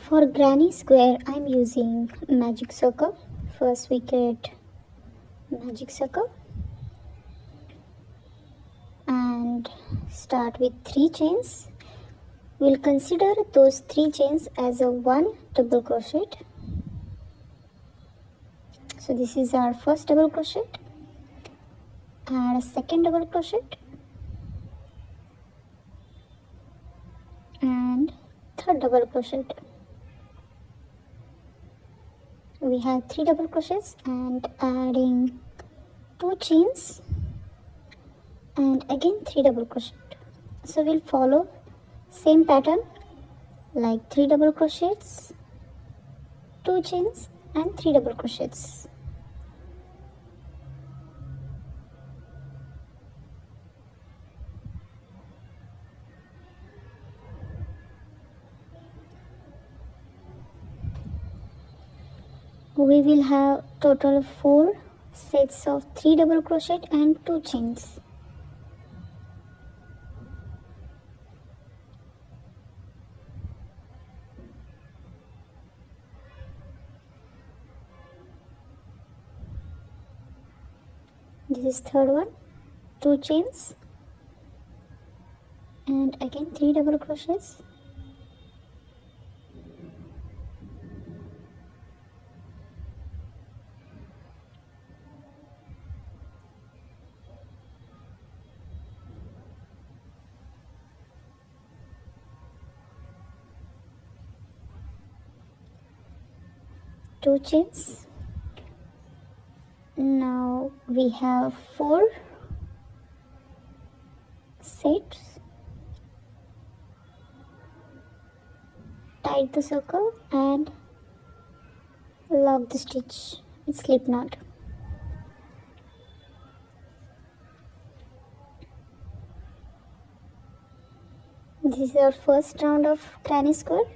For granny square, I'm using magic circle. First we get magic circle and start with 3 chains. We'll consider those 3 chains as a 1 double crochet. So this is our first double crochet. Add a second double crochet and third double crochet. We have 3 double crochets and adding 2 chains and again 3 double crochet. So we'll follow same pattern like 3 double crochets, 2 chains and 3 double crochets. We will have total 4 sets of 3 double crochet and 2 chains. This is third one, 2 chains and again 3 double crochets. Two chains. Now we have 4 sets. Tie the circle and lock the stitch with slip knot. This is our first round of granny square.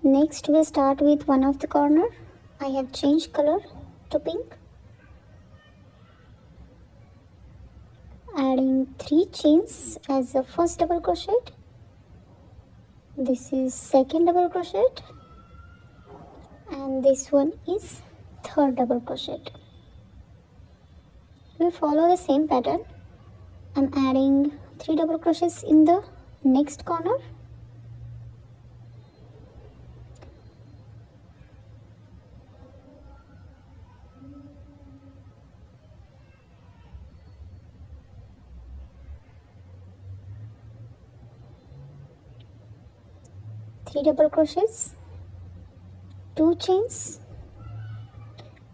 Next we start with one of the corner. I have changed color to pink. Adding 3 chains as the first double crochet. This is second double crochet and this one is third double crochet. We follow the same pattern. I'm adding 3 double crochets in the next corner. Three double crochets, 2 chains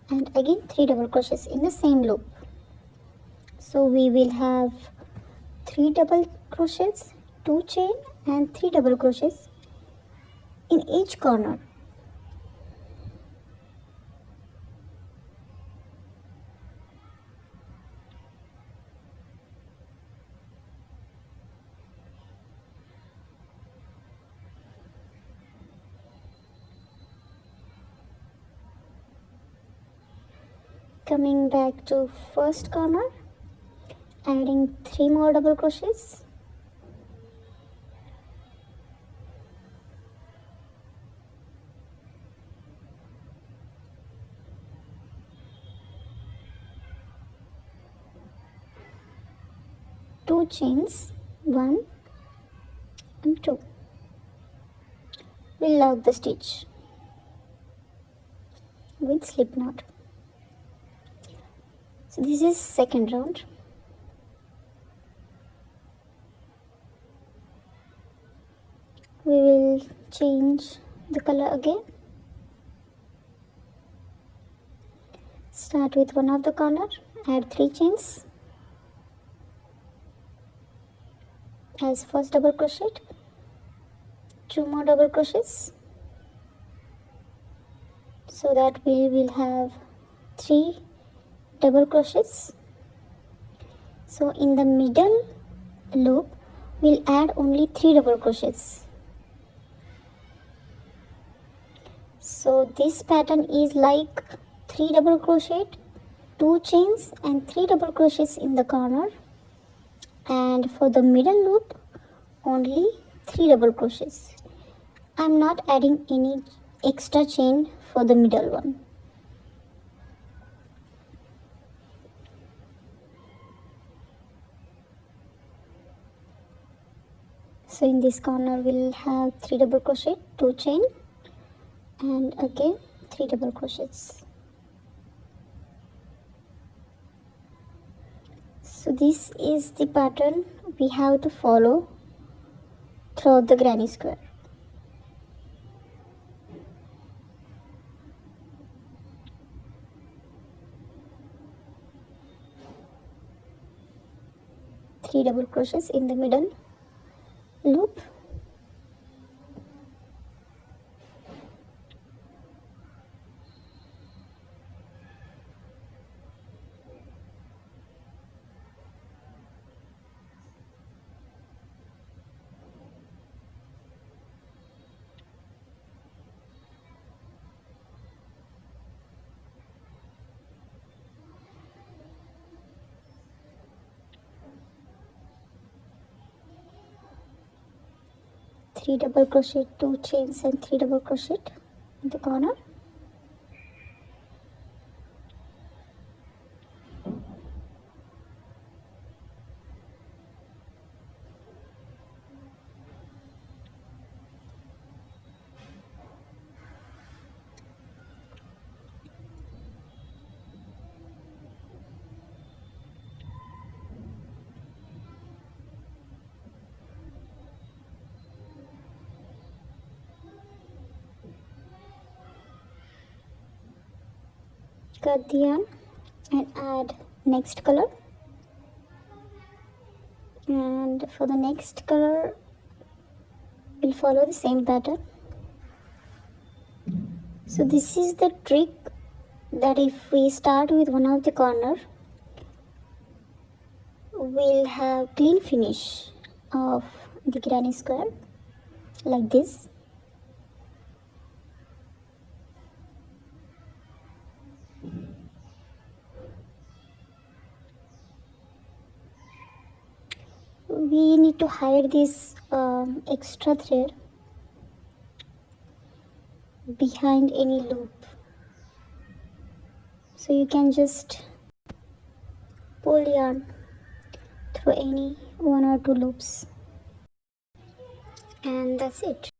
and again 3 double crochets in the same loop. So we will have 3 double crochets, 2 chain and 3 double crochets in each corner. Coming back to first corner, adding 3 more double crochets. Two chains, 1 and 2. We'll lock the stitch with slip knot. So this is second round. We will change the color again. Start with one of the corner, add 3 chains as first double crochet, 2 more double crochets, so that we will have 3 double crochets. So in the middle loop we'll add only 3 double crochets. So this pattern is like 3 double crochet, 2 chains and 3 double crochets in the corner, and for the middle loop only 3 double crochets. I'm not adding any extra chain for the middle one. So in this corner we'll have 3 double crochet, 2 chain, and again 3 double crochets. So this is the pattern we have to follow throughout the granny square. Three double crochets in the middle loop, three double crochet, 2 chains, and 3 double crochet in the corner. Cut the yarn and add next color, and for the next color we'll follow the same pattern. So this is the trick, that if we start with one of the corner, we'll have clean finish of the granny square like this. We need to hide this extra thread behind any loop, so you can just pull yarn through any 1 or 2 loops, and that's it.